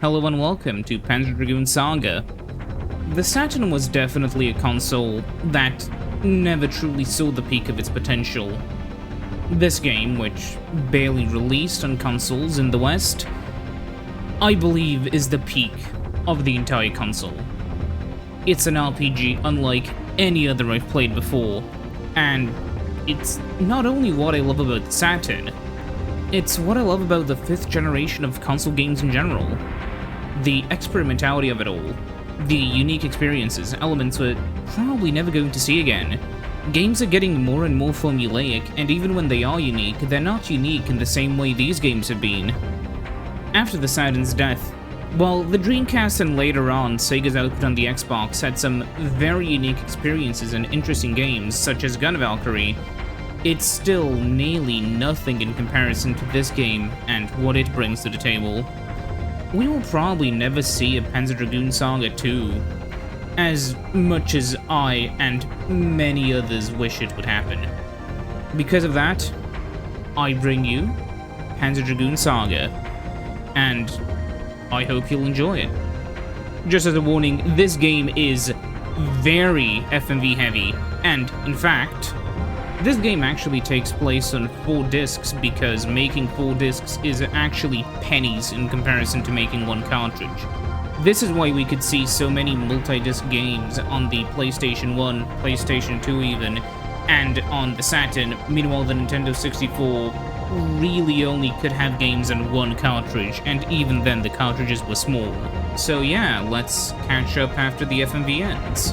Hello and welcome to Panzer Dragoon Saga. The Saturn was definitely a console that never truly saw the peak of its potential. This game, which barely released on consoles in the West, I believe is the peak of the entire console. It's an RPG unlike any other I've played before, and it's not only what I love about the Saturn, it's what I love about the 5th generation of console games in general. The experimentality of it all, the unique experiences, elements we're probably never going to see again. Games are getting more and more formulaic, and even when they are unique, they're not unique in the same way these games have been. After the Saturn's death, while the Dreamcast and later on Sega's output on the Xbox had some very unique experiences and interesting games, such as Gun Valkyrie, it's still nearly nothing in comparison to this game and what it brings to the table. We will probably never see a Panzer Dragoon Saga 2, as much as I and many others wish it would happen. Because of that, I bring you Panzer Dragoon Saga, and I hope you'll enjoy it. Just as a warning, this game is very FMV heavy, and in fact, this game actually takes place on 4 discs because making 4 discs is actually pennies in comparison to making 1 cartridge. This is why we could see so many multi-disc games on the PlayStation 1, PlayStation 2 even, and on the Saturn. Meanwhile, the Nintendo 64 really only could have games on 1 cartridge, and even then the cartridges were small. So yeah, let's catch up after the FMV ends.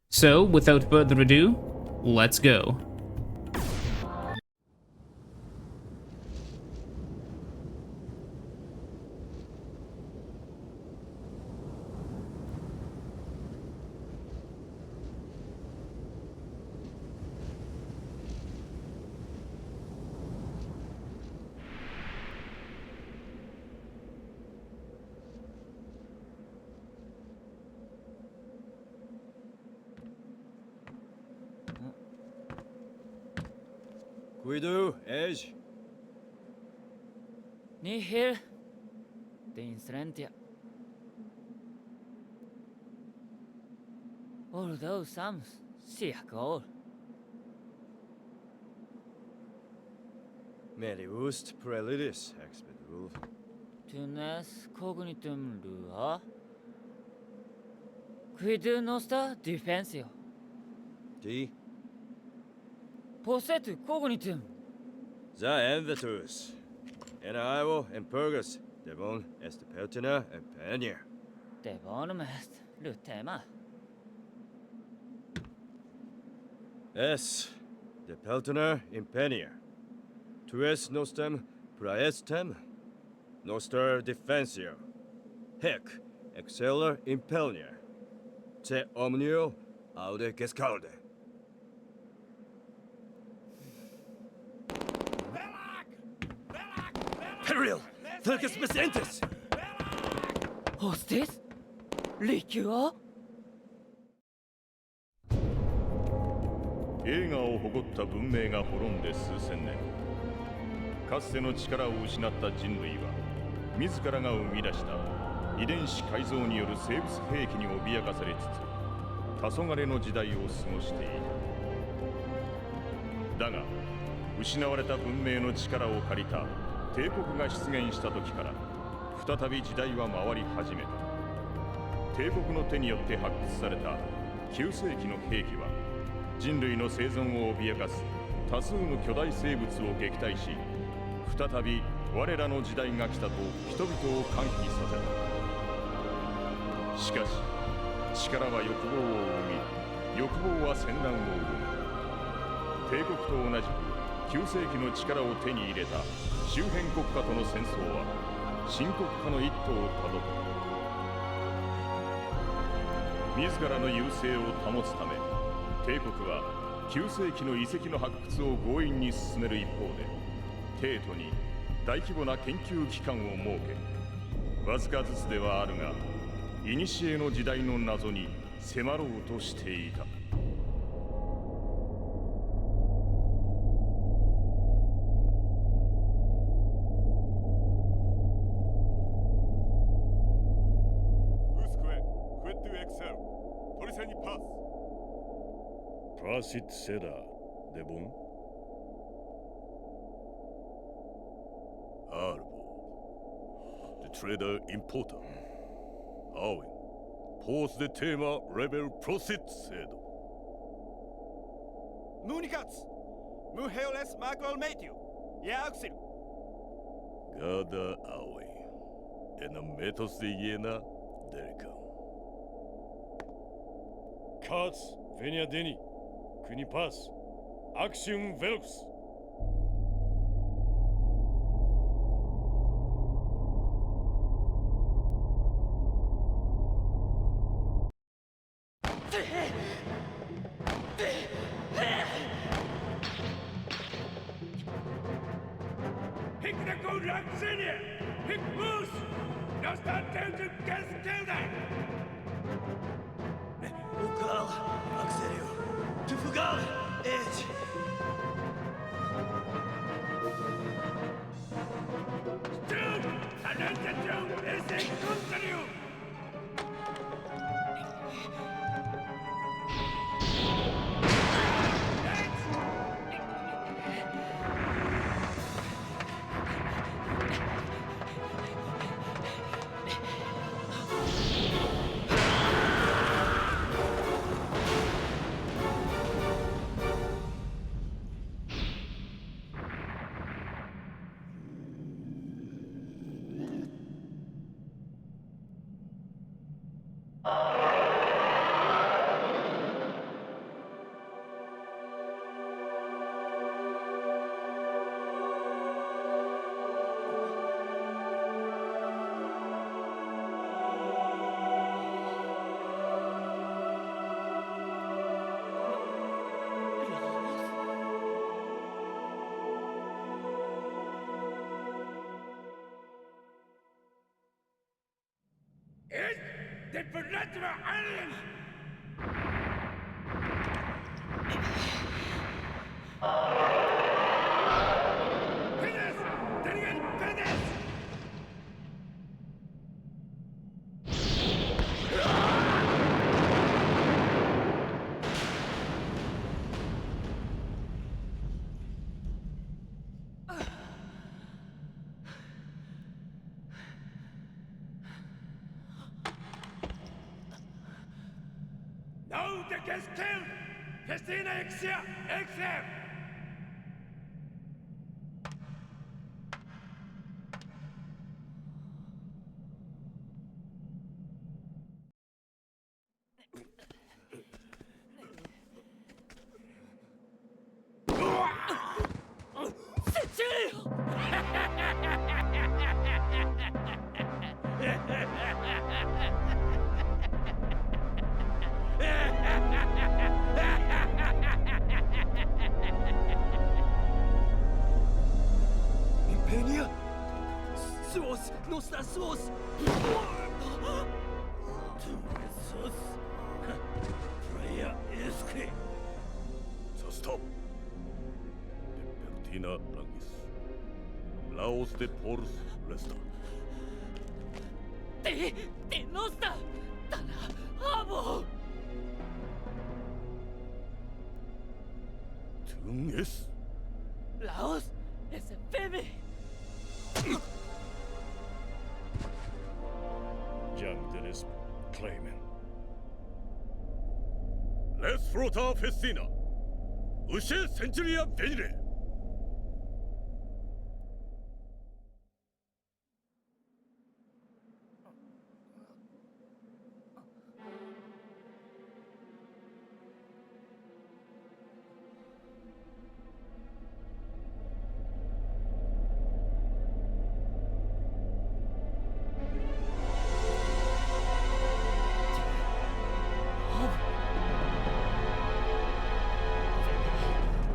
So, without further ado, let's go. Cuido, Edge. Nihil de incerentia. Although some siacol. Meliust prelidis expedul. Tunes cognitum lua. Quid nostra defensio. Di. Possetu cognitum. Za envetus. Enaivo and purgus. Devon est pertina and panier. Devonum est lutema. Es. De peltiner in panier. Tues nostem praestem. Noster defensio. Hec. Exceller in pelnier. Te omnio aude gescalde. Peril! Felgus misentes! Hostis? Liquor? 栄華を誇った文明が滅んで数千年。かつての力を失った人類は自らが生み出した遺伝子改造による生物兵器に脅かされつつ黄昏の時代を過ごしている。だが失われた文明の力を借りた帝国が出現した時から再び時代は回り始めた。帝国の手によって発掘された9世紀の兵器は人類の生存を脅かす多数の巨大生物を撃退し、再び我らの時代が来たと人々を歓喜させた。しかし力は欲望を生み、欲望は戦乱を生む。帝国と同じく9世紀の力を手に入れた周辺国家との戦争は深刻化の一途をたどった。自らの優勢を保つため、帝国は9世紀の遺跡の発掘を強引に進める一方で、帝都に大規模な研究機関を設け、わずかずつではあるが、古の時代の謎に迫ろうとしていた。戦にパス。Prosit Seda, Devon. Arbo. The trader important. Owen. Pause the tema rebel prosit said. Munikats! Muheoles Macro Matthew! Yaxil! Gada Owen. En metos de Yena, Delcam. Kats, Venia Deni, Kunipas, Axiom Velox. Pick the good luck, senior! Pick moose! No start down to Cascada! Ukal, Axelio, Tufugal, Edge! Dude! Another dude is in continue! It's the supernatural alien! Finish! Daniel, finish! No, the gets killed! Festina Exia! Exia! Impenia? Suos! Nostra suos! Sus! Prayer is king! So stop. De Pertina Langis. Laos de Pors Resta. De nostra! Dana! Abo! Tung es. Laos es Femi! Jam Delis, Craymen. Les Frota Festina. Ushe Centuria Venire.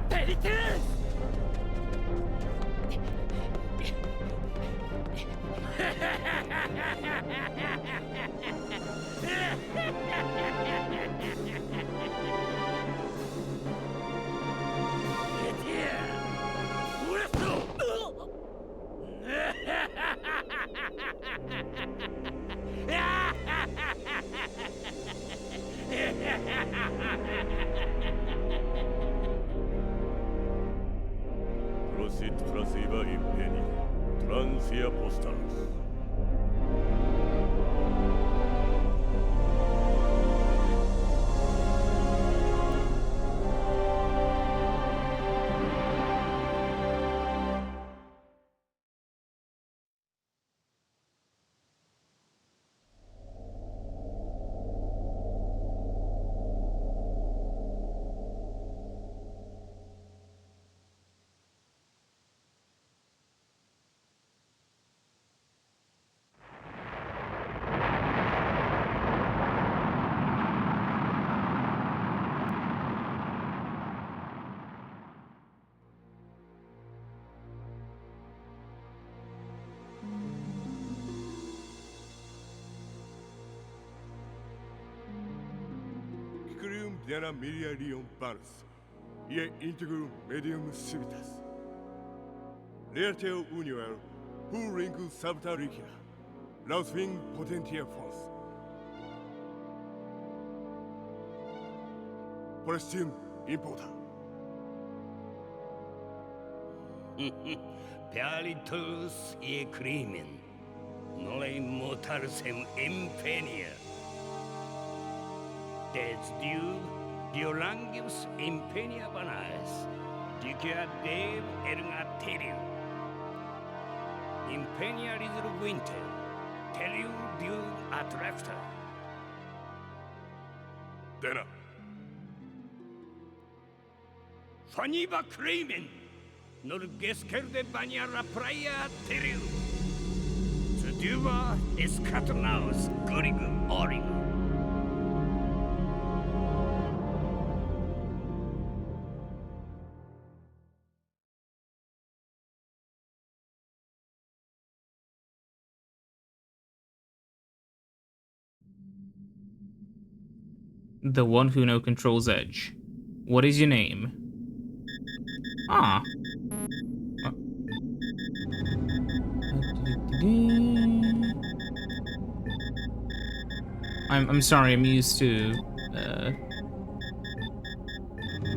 Peritus! Get here! Whistle! sit placeva impenia, transia postamus. Icurium dena miliarium barus, ie integrum medium civitas. Learteo univel, ringus sabta ricina, lausving potentia fons. Prestim impota. Pialitus ie Craymen, nole mortarsem impenia. Des diu diolangius impenia banais, dicia dev erga teriu. Impenia risur winter, teriu diu atrefta. Dena. Faniba Craymen, nor gescerde baniara praia teriu. Seduva escatanaus gurigum origum. The one who now controls Edge. What is your name? Ah. I'm sorry, I'm used to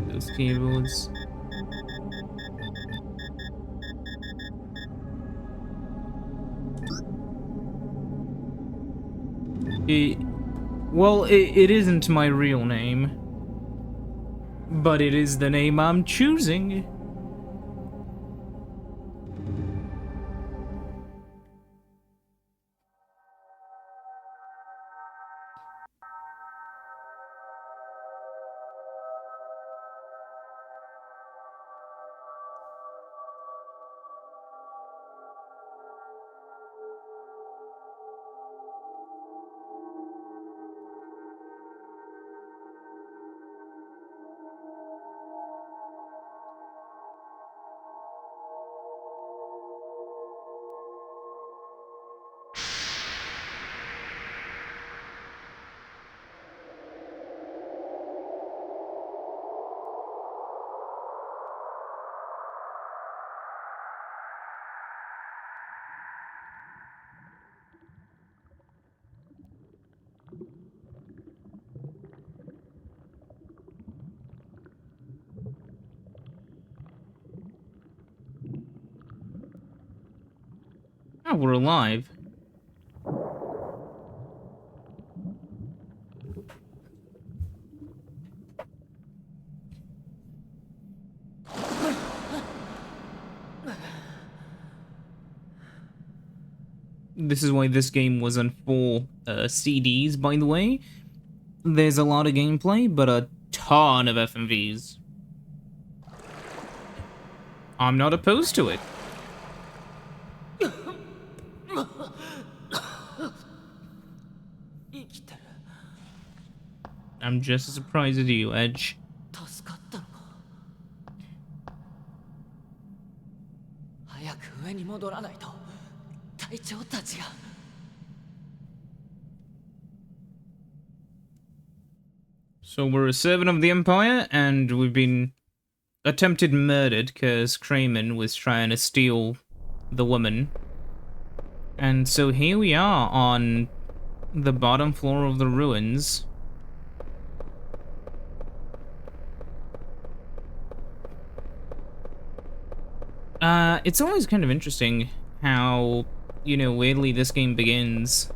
those keyboards. Well, it isn't my real name, but it is the name I'm choosing. Oh, we're alive. This is why this game was on 4 CDs, by the way. There's a lot of gameplay, but a ton of FMVs. I'm not opposed to it. I'm just as surprised as you, Edge. 助かったのか。早く上に戻らないと隊長たちが。So we're a servant of the Empire, and we've been attempted murdered because Craymen was trying to steal the woman. And so here we are on the bottom floor of the ruins. It's always kind of interesting how, you know, weirdly this game begins.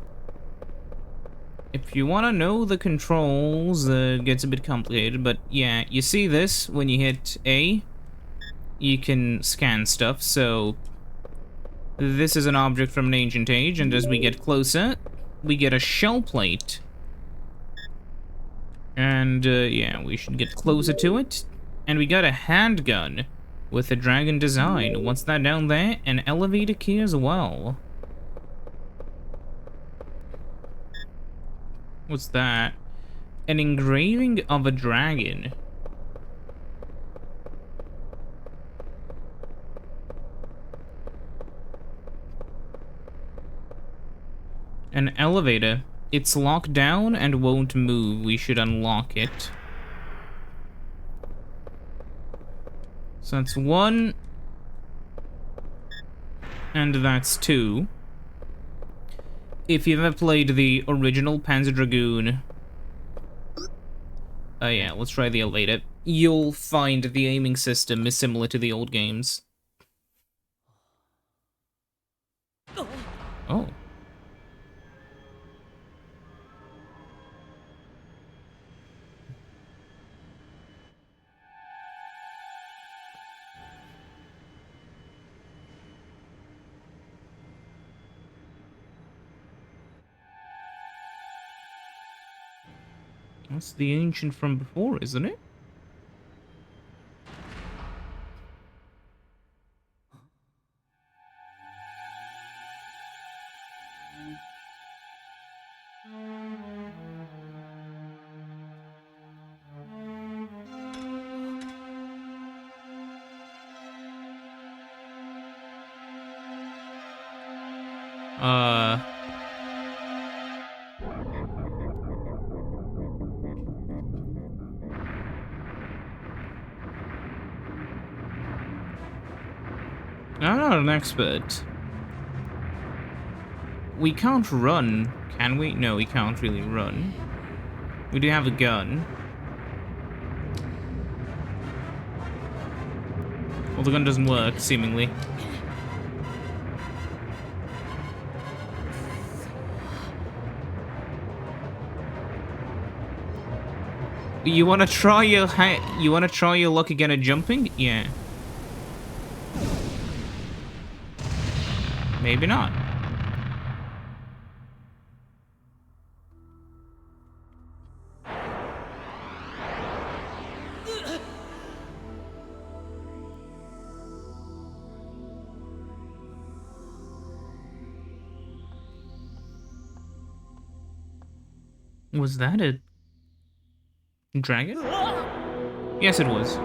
If you want to know the controls, it gets a bit complicated, but yeah, you see this when you hit A, you can scan stuff, so this is an object from an ancient age, and as we get closer, we get a shell plate. And, yeah, we should get closer to it. And we got a handgun with a dragon design. What's that down there? An elevator key as well. What's that? An engraving of a dragon. An elevator. It's locked down and won't move. We should unlock it. So that's 1. And that's 2. If you've ever played the original Panzer Dragoon... Oh yeah, let's try the elevator. You'll find the aiming system is similar to the old games. Oh. That's the ancient from before, isn't it? I'm not an expert. We can't run, can we? No, we can't really run. We do have a gun. Well, the gun doesn't work, seemingly. You wanna try your luck again at jumping? Yeah. Maybe not. Was that a dragon? Yes, it was.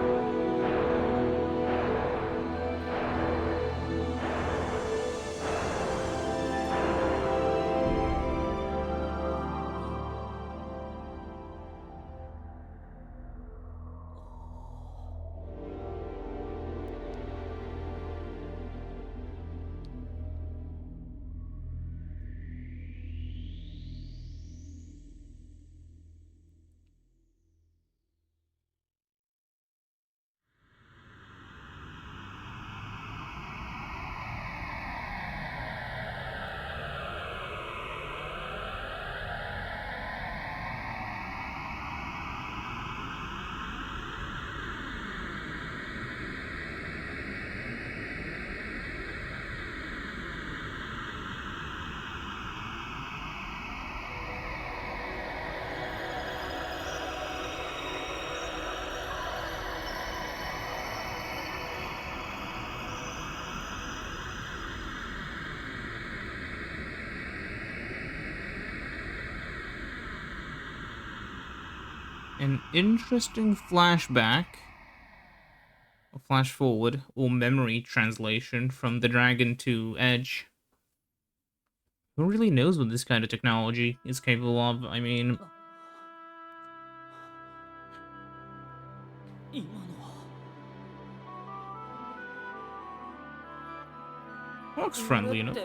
An interesting flashback, or flash forward, or memory translation from the dragon to Edge. Who really knows what this kind of technology is capable of? I mean... looks friendly enough.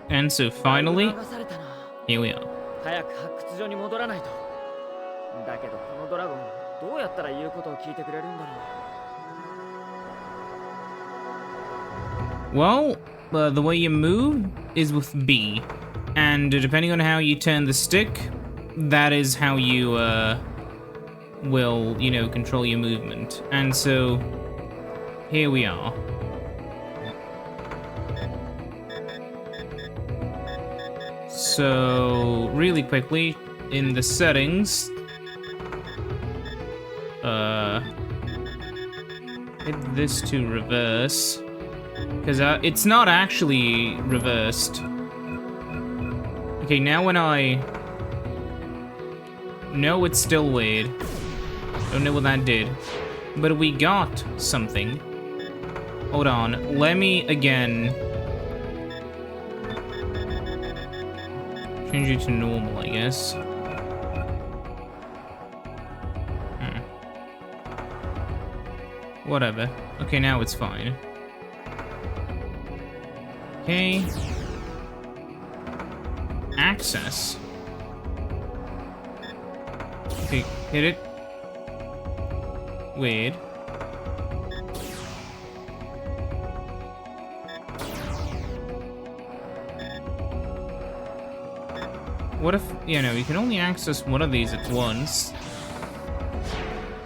And so finally, here we are. 早く発掘所に戻らないと。だけどこのドラゴンどうやったら言うことを聞いてくれるんだろう。 Well, the way you move is with B, and depending on how you turn the stick, that is how you will, you know, control your movement. And so here we are. So really quickly in the settings, hit this to reverse. Because it's not actually reversed. Okay, now when I... No, it's still weird. Don't know what that did. But we got something. Hold on. Let me again... change it to normal, I guess. Whatever. Okay, now it's fine. Okay. Access. Okay, hit it. Weird. What if, you know, you can only access one of these at once.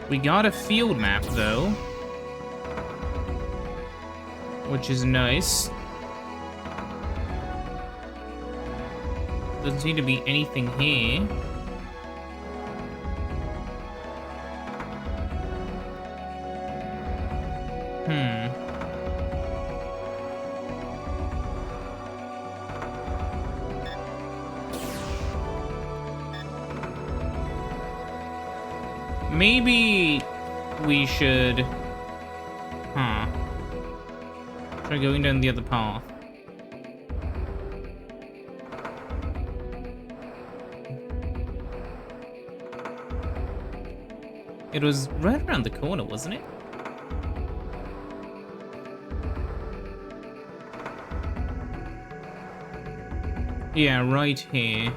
We got a field map, though. Which is nice. Doesn't seem to be anything here. Maybe we should... try going down the other path. It was right around the corner, wasn't it? Yeah, right here.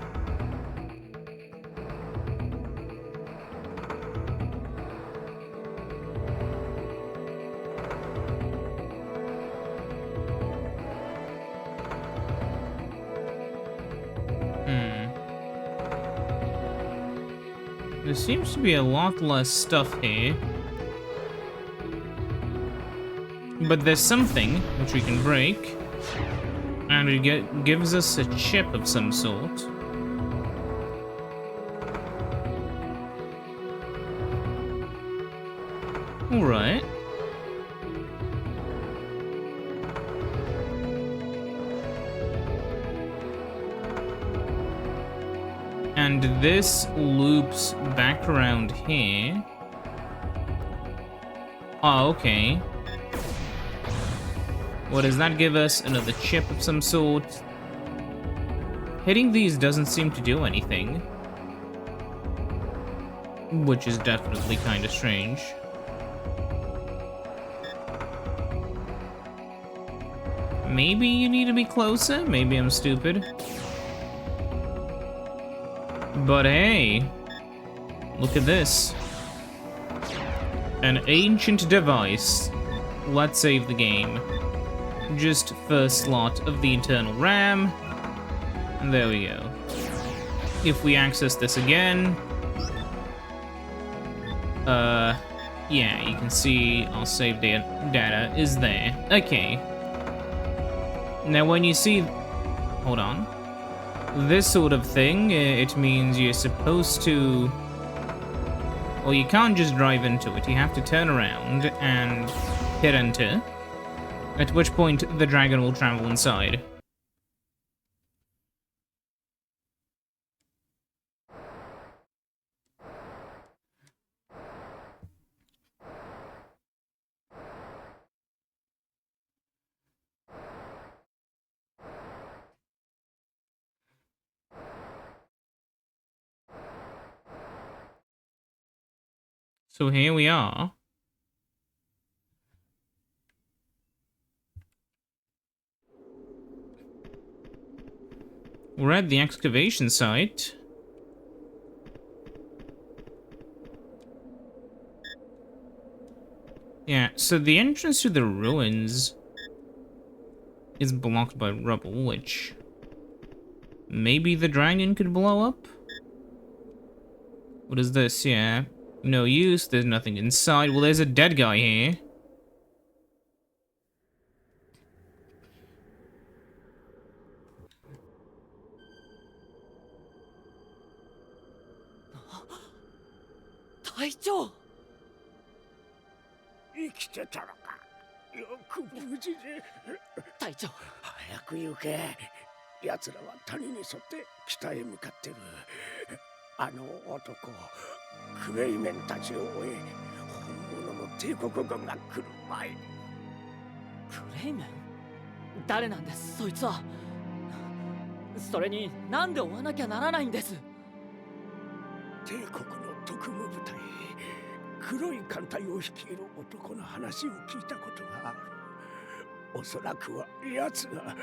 There seems to be a lot less stuff here. But there's something which we can break. And it gives us a chip of some sort. Alright. And this loops back around here. Oh, okay. What does that give us? Another chip of some sort. Hitting these doesn't seem to do anything. Which is definitely kind of strange. Maybe you need to be closer? Maybe I'm stupid. But hey, look at this. An ancient device. Let's save the game. Just first slot of the internal RAM. And there we go. If we access this again... yeah, you can see our save data is there. Okay. Now when you see... Hold on. This sort of thing, it means you're supposed to... Well, you can't just drive into it. You have to turn around and hit enter. At which point, the dragon will travel inside. So here we are. We're at the excavation site. Yeah, so the entrance to the ruins is blocked by rubble, which maybe the dragon could blow up? What is this? Yeah, no use, there's nothing inside. Well, there's a dead guy here. Taicho! 生きてたのか。よく無事で。隊長、早く行け。奴らは谷に沿って北へ向かってる。あの男、クレイメンたちを追え、本物の帝国軍が来る前に。クレイメン？誰なんです、そいつは。それに、なんで追わなきゃならないんです。帝国の特務部隊、黒い艦隊を率いる男の話を聞いたことがある。おそらくは奴が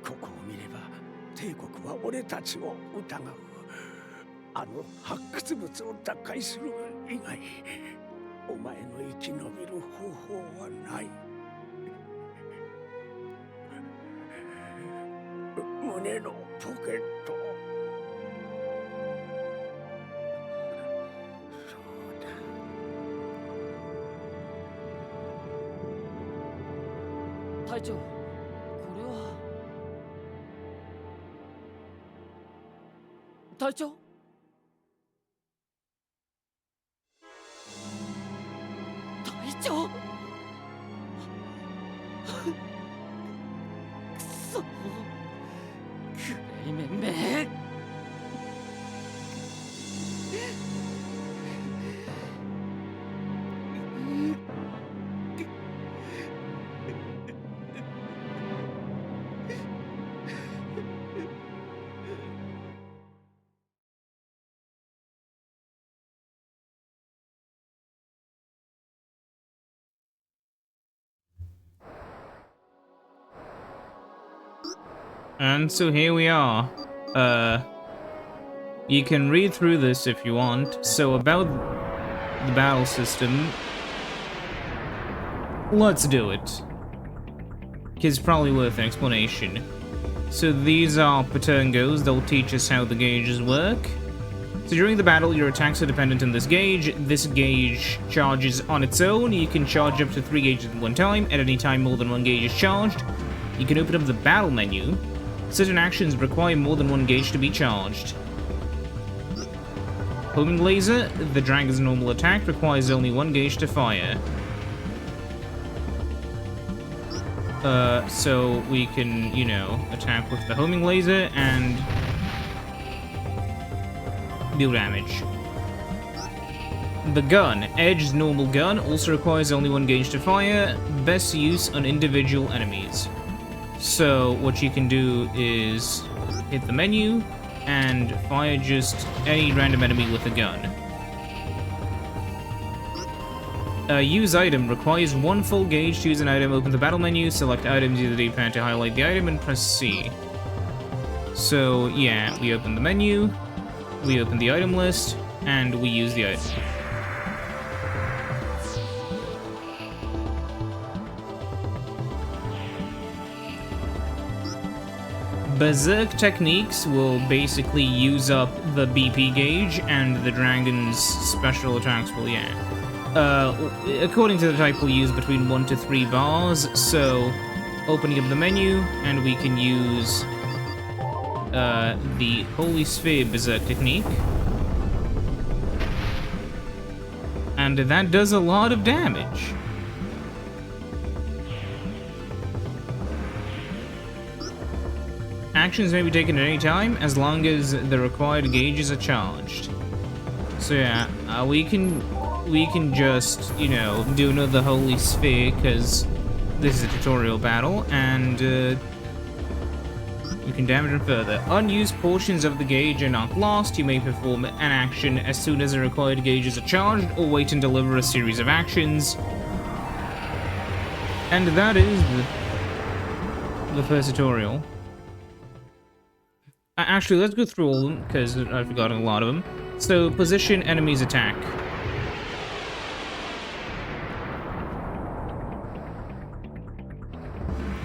ここを見れば帝国は俺たちを疑う。あの発掘物を奪回する以外お前の生き延びる方法はない。胸のポケット。隊長、これは。隊長？隊長？くそ、クレイメンめ。And so here we are. You can read through this if you want. So about the battle system, let's do it. It's probably worth an explanation. So these are patungos. They'll teach us how the gauges work. So during the battle, your attacks are dependent on this gauge. This gauge charges on its own. You can charge up to 3 gauges at one time. At any time more than 1 gauge is charged, you can open up the battle menu. Certain actions require more than 1 gauge to be charged. Homing laser, the dragon's normal attack, requires only 1 gauge to fire. So we can, you know, attack with the homing laser and deal damage. The gun, Edge's normal gun, also requires only 1 gauge to fire, best use on individual enemies. So what you can do is hit the menu and fire just any random enemy with a gun. Use item requires 1 full gauge to use an item. Open the battle menu, select items, use the D-pad to highlight the item, and press C. So yeah, we open the menu, we open the item list, and we use the item. Berserk techniques will basically use up the BP gauge, and the dragon's special attacks will, yeah. According to the type, we'll use between 1 to 3 bars, so opening up the menu, and we can use the Holy Sphere Berserk technique. And that does a lot of damage. Actions may be taken at any time, as long as the required gauges are charged. So yeah, we can just, you know, do another Holy Sphere, because this is a tutorial battle, and you can damage them further. Unused portions of the gauge are not lost. You may perform an action as soon as the required gauges are charged, or wait and deliver a series of actions. And that is the first tutorial. Actually, let's go through all of them, because I've forgotten a lot of them. So, position, enemies, attack.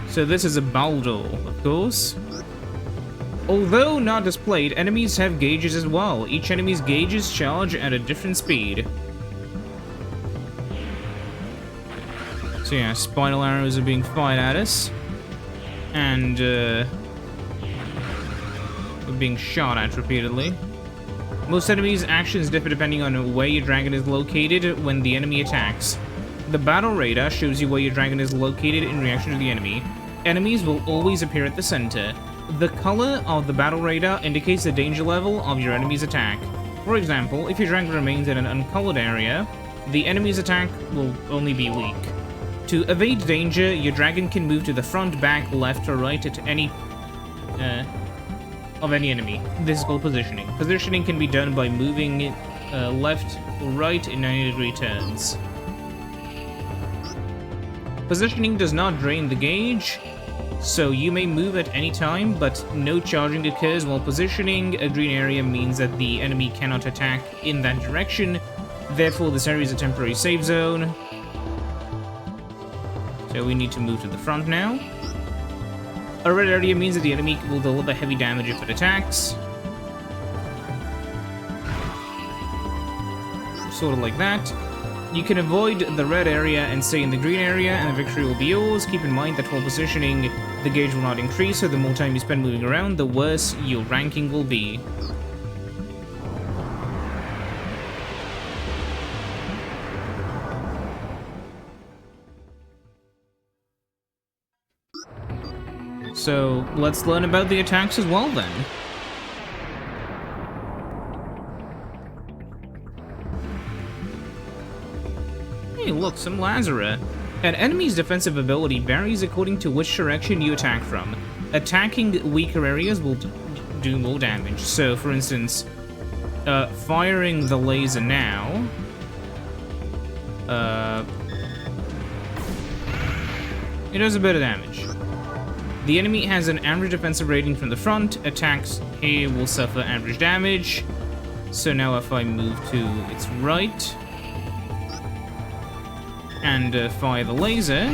So this is a Baldo, of course. Although not displayed, enemies have gauges as well. Each enemy's gauges charge at a different speed. So yeah, spinal arrows are being fired at us. And, we're being shot at repeatedly. Most enemies' actions differ depending on where your dragon is located when the enemy attacks. The battle radar shows you where your dragon is located in reaction to the enemy. Enemies will always appear at the center. The color of the battle radar indicates the danger level of your enemy's attack. For example, if your dragon remains in an uncolored area, the enemy's attack will only be weak. To evade danger, your dragon can move to the front, back, left, or right at any of any enemy. This is called positioning. Positioning can be done by moving left or right in 90-degree turns. Positioning does not drain the gauge, so you may move at any time, but no charging occurs while positioning. A green area means that the enemy cannot attack in that direction, therefore this area is a temporary save zone. So we need to move to the front now. A red area means that the enemy will deliver heavy damage if it attacks. Sort of like that. You can avoid the red area and stay in the green area, and the victory will be yours. Keep in mind that while positioning, the gauge will not increase, so the more time you spend moving around, the worse your ranking will be. So, let's learn about the attacks as well then. Hey, look, some Lazara. An enemy's defensive ability varies according to which direction you attack from. Attacking weaker areas will do more damage. So, for instance, firing the laser now... it does a bit of damage. The enemy has an average defensive rating from the front. Attacks here will suffer average damage. So now if I move to its right and fire the laser,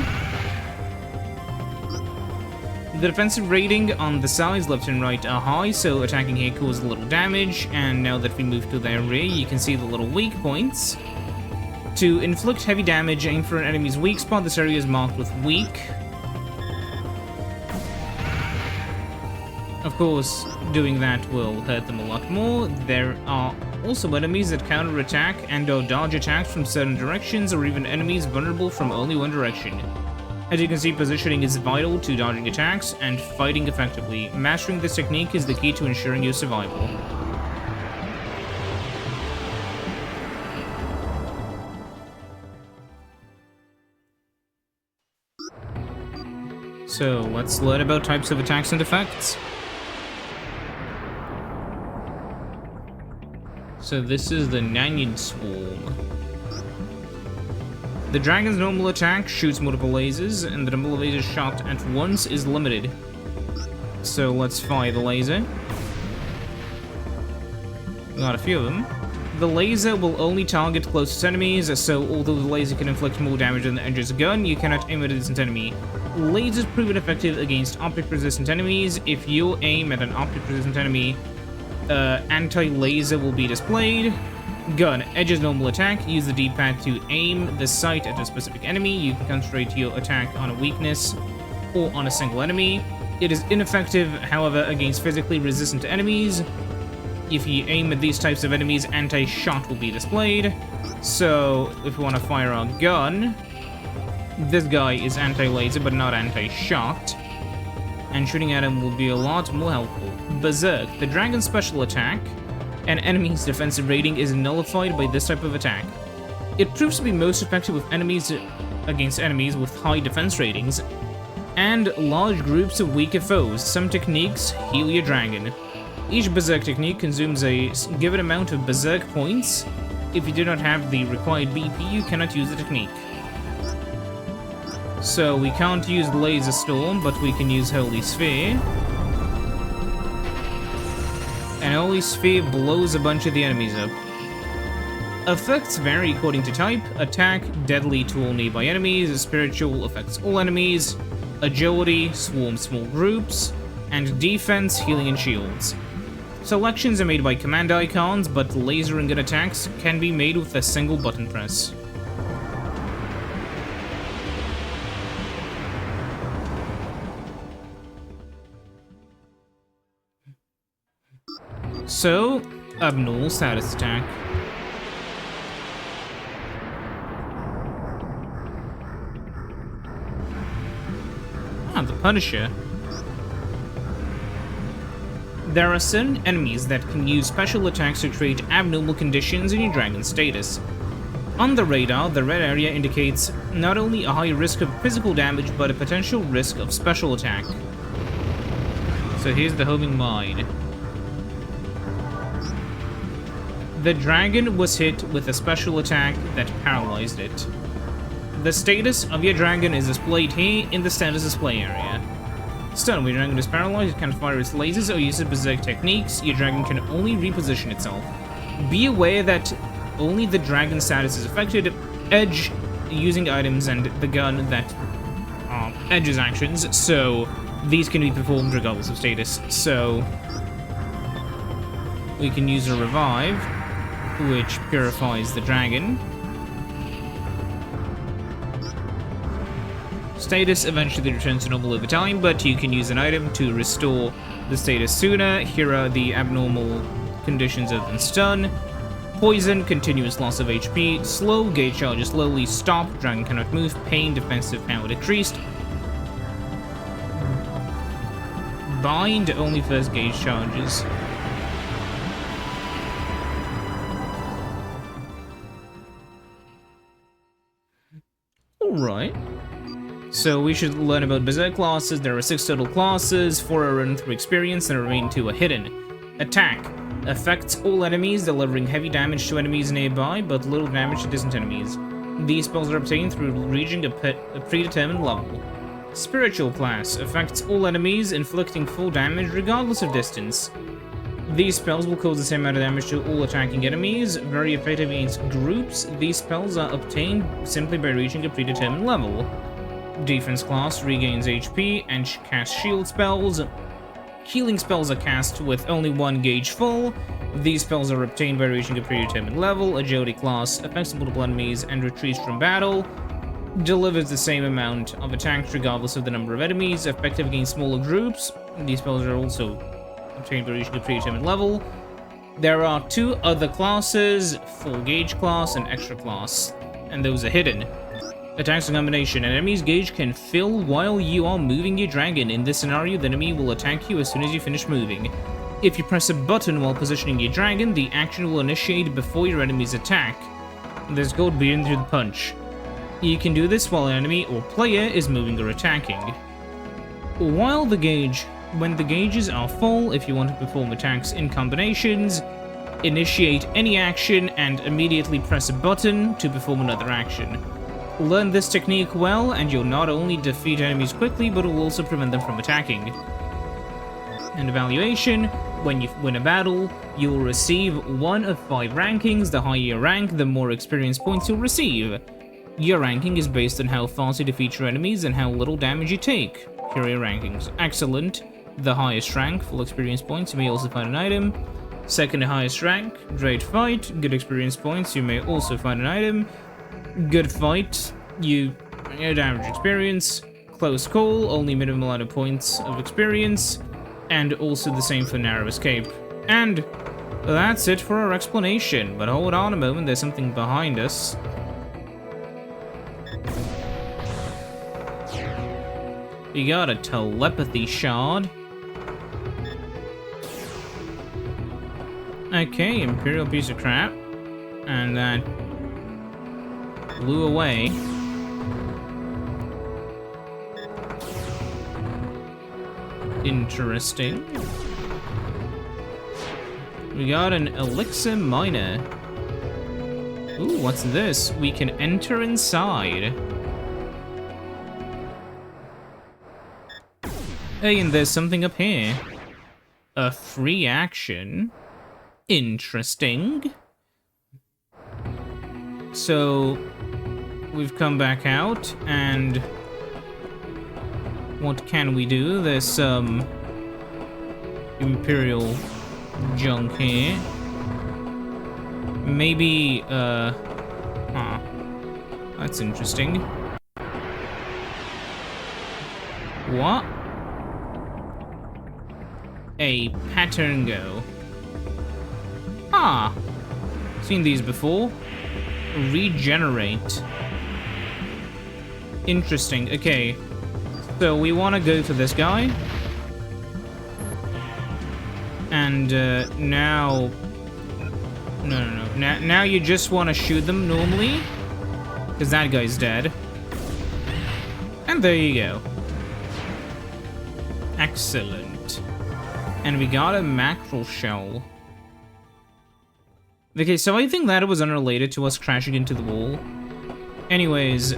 the defensive rating on the sides left and right are high, so attacking here causes a little damage. And now that we move to their rear, you can see the little weak points. To inflict heavy damage, aim for an enemy's weak spot. This area is marked with weak. Of course, doing that will hurt them a lot more. There are also enemies that counter-attack and/or dodge attacks from certain directions, or even enemies vulnerable from only one direction. As you can see, positioning is vital to dodging attacks and fighting effectively. Mastering this technique is the key to ensuring your survival. So, let's learn about types of attacks and effects. So this is the Nanyid Swarm. The dragon's normal attack shoots multiple lasers, and the number of lasers shot at once is limited. So let's fire the laser. Got a few of them. The laser will only target closest enemies, so although the laser can inflict more damage than the Edge's gun, you cannot aim at a distant enemy. Lasers prove effective against optic-resistant enemies. If you aim at an optic-resistant enemy, anti-laser will be displayed. Gun. Edge's normal attack. Use the D-pad to aim the sight at a specific enemy. You can concentrate your attack on a weakness or on a single enemy. It is ineffective, however, against physically resistant enemies. If you aim at these types of enemies, anti-shot will be displayed. So, if we want to fire our gun, this guy is anti-laser but not anti-shot, and shooting at him will be a lot more helpful. Berserk. The dragon's special attack. An enemy's defensive rating is nullified by this type of attack. It proves to be most effective with enemies against enemies with high defense ratings and large groups of weaker foes. Some techniques heal your dragon. Each Berserk technique consumes a given amount of Berserk points. If you do not have the required BP, you cannot use the technique. So we can't use Laser Storm, but we can use Holy Sphere. An holy sphere blows a bunch of the enemies up. Effects vary according to type. Attack, deadly to all nearby enemies. Spiritual affects all enemies. Agility, swarm small groups. And defense, healing and shields. Selections are made by command icons, but laser and gun attacks can be made with a single button press. So, abnormal status attack. Ah, the Punisher. There are certain enemies that can use special attacks to create abnormal conditions in your dragon status. On the radar, the red area indicates not only a high risk of physical damage, but a potential risk of special attack. So here's the homing mine. The dragon was hit with a special attack that paralyzed it. The status of your dragon is displayed here in the status display area. Stun, when your dragon is paralyzed, it can fire its lasers or use its berserk techniques. Your dragon can only reposition itself. Be aware that only the dragon status is affected. Edge using items and the gun that edges actions, so these can be performed regardless of status. So we can use a revive, which purifies the dragon. Status eventually returns to normal over time, but you can use an item to restore the status sooner. Here are the abnormal conditions other than stun. Poison, continuous loss of HP, slow, gauge charges slowly, stop, dragon cannot move, pain, defensive power decreased. Bind, only first gauge charges. Alright. So we should learn about berserk classes. There are 6 total classes, 4 are run through experience, and the remaining 2 are hidden. Attack. Affects all enemies, delivering heavy damage to enemies nearby, but little damage to distant enemies. These spells are obtained through reaching a predetermined level. Spiritual class. Affects all enemies, inflicting full damage regardless of distance. These spells will cause the same amount of damage to all attacking enemies. Very effective against groups. These spells are obtained simply by reaching a predetermined level. Defense class regains HP and casts shield spells. Healing spells are cast with only 1 gauge full. These spells are obtained by reaching a predetermined level. Agility class affects multiple enemies and retreats from battle. Delivers the same amount of attacks regardless of the number of enemies. Effective against smaller groups. These spells are also obtained by reaching a predetermined level. There are 2 other classes, full gauge class and extra class, and those are hidden. Attacks in combination. An enemy's gauge can fill while you are moving your dragon. In this scenario, the enemy will attack you as soon as you finish moving. If you press a button while positioning your dragon, the action will initiate before your enemy's attack. This is called beating through the punch. You can do this while an enemy or player is moving or attacking. When the gauges are full, if you want to perform attacks in combinations, initiate any action and immediately press a button to perform another action. Learn this technique well, and you'll not only defeat enemies quickly, but will also prevent them from attacking. And evaluation. When you win a battle, you will receive 1 of 5 rankings. The higher your rank, the more experience points you'll receive. Your ranking is based on how fast you defeat your enemies and how little damage you take. Here are your rankings. Excellent. The highest rank, full experience points, you may also find an item. Second highest rank, great fight, good experience points, you may also find an item. Good fight, you damage experience. Close call, only minimum amount of points of experience. And also the same for narrow escape. And that's it for our explanation. But hold on a moment, there's something behind us. We got a telepathy shard. Okay, Imperial piece of crap. And that blew away. Interesting. We got an elixir miner. Ooh, what's this? We can enter inside. Hey, and there's something up here. A free action. Interesting. So, we've come back out, and what can we do? There's some Imperial junk here. Maybe, huh. That's interesting. What? A pattern go. Ah! Seen these before. Regenerate. Interesting. Okay. So we want to go for this guy. And now... No. Now you just want to shoot them normally. Because that guy's dead. And there you go. Excellent. And we got a mackerel shell. Okay, so I think that was unrelated to us crashing into the wall. Anyways,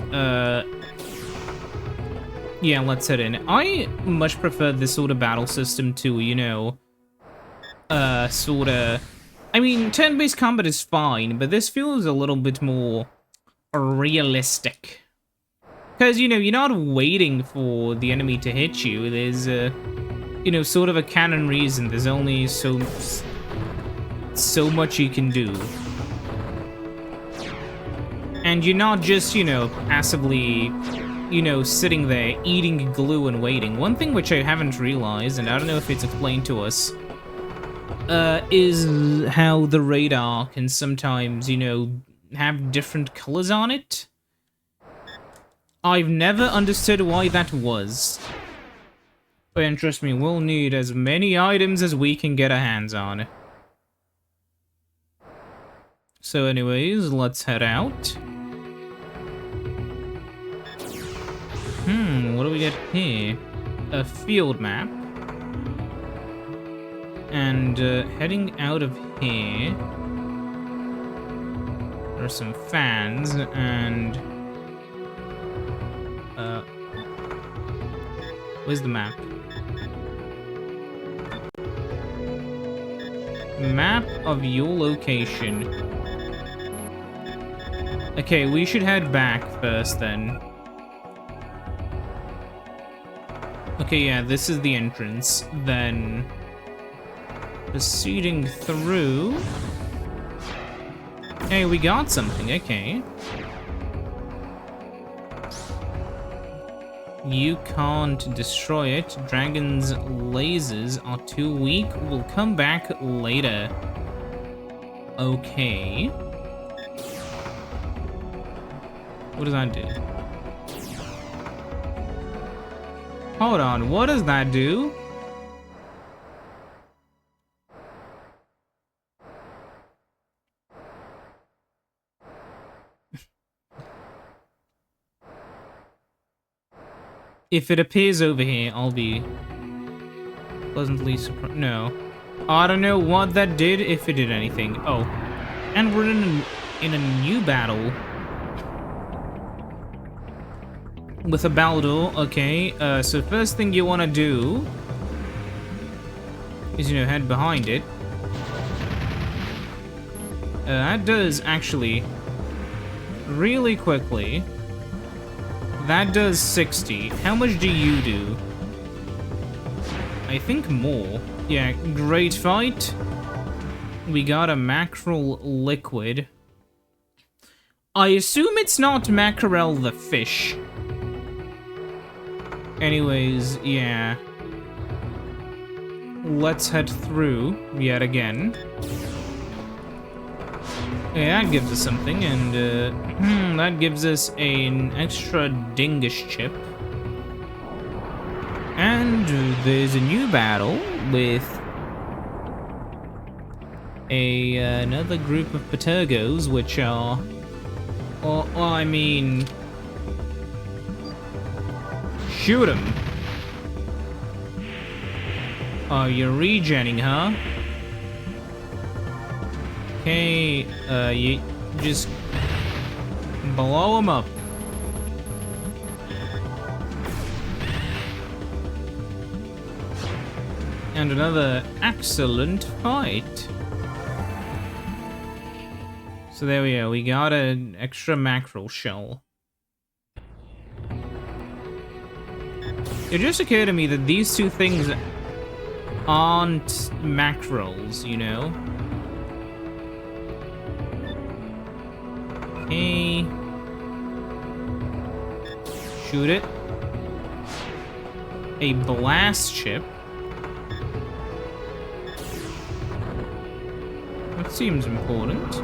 yeah, let's head in. I much prefer this sort of battle system to, you know, sorta... I mean, turn-based combat is fine, but this feels a little bit more realistic. Because, you know, you're not waiting for the enemy to hit you. There's, you know, sort of a canon reason. There's only so much you can do. And you're not just, you know, passively, you know, sitting there eating glue and waiting. One thing which I haven't realized, and I don't know if it's explained to us, is how the radar can sometimes, you know, have different colors on it. I've never understood why that was. And trust me, we'll need as many items as we can get our hands on. So anyways, let's head out. What do we get here? A field map. And heading out of here, there are some fans and... where's the map? Map of your location. Okay, we should head back first then. Okay, yeah, this is the entrance. Then proceeding through. Hey, we got something, okay. You can't destroy it. Dragon's lasers are too weak. We'll come back later. Okay. What does that do? Hold on, what does that do? If it appears over here, I'll be pleasantly surprised. No. I don't know what that did, if it did anything. Oh. And we're in a new battle. With a Baldur, okay. So first thing you want to do is, you know, head behind it. That does actually really quickly. That does 60. How much do you do? I think more. Yeah, great fight. We got a mackerel liquid. I assume it's not mackerel the fish. Anyways, yeah. Let's head through yet again. Yeah, that gives us something, and that gives us an extra dingus chip. And there's a new battle with another group of Patergos, which are, I mean, shoot 'em. Oh, you're regenning, huh? Okay, you just blow them up. And another excellent fight. So there we go, we got an extra mackerel shell. It just occurred to me that these two things aren't mackerels, you know? Okay. Shoot it. A blast chip. That seems important.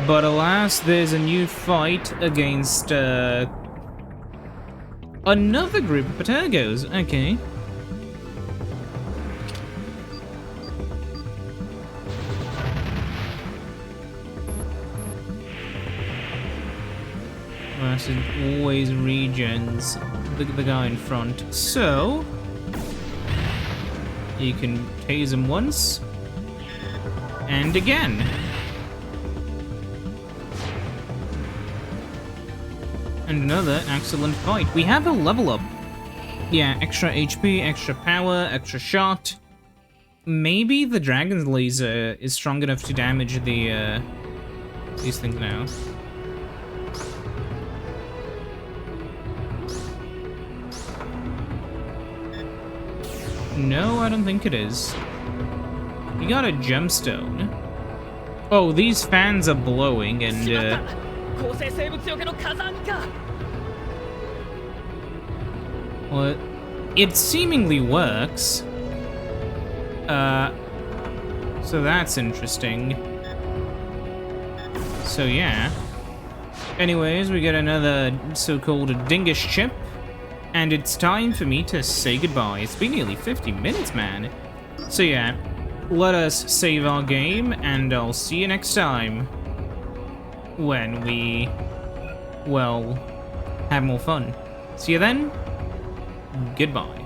But alas, there's a new fight against another group of Patergos. Okay. It always regens the guy in front. So you can tase him once and again. And another excellent fight. We have a level up. Yeah, extra HP, extra power, extra shot. Maybe the dragon's laser is strong enough to damage the these things now. No, I don't think it is. You got a gemstone. Oh, these fans are blowing and well, it seemingly works. So that's interesting. So yeah. Anyways, we get another so-called dingus chip. And it's time for me to say goodbye. It's been nearly 50 minutes, man. So yeah, let us save our game, and I'll see you next time. When we, well, have more fun. See you then. Goodbye.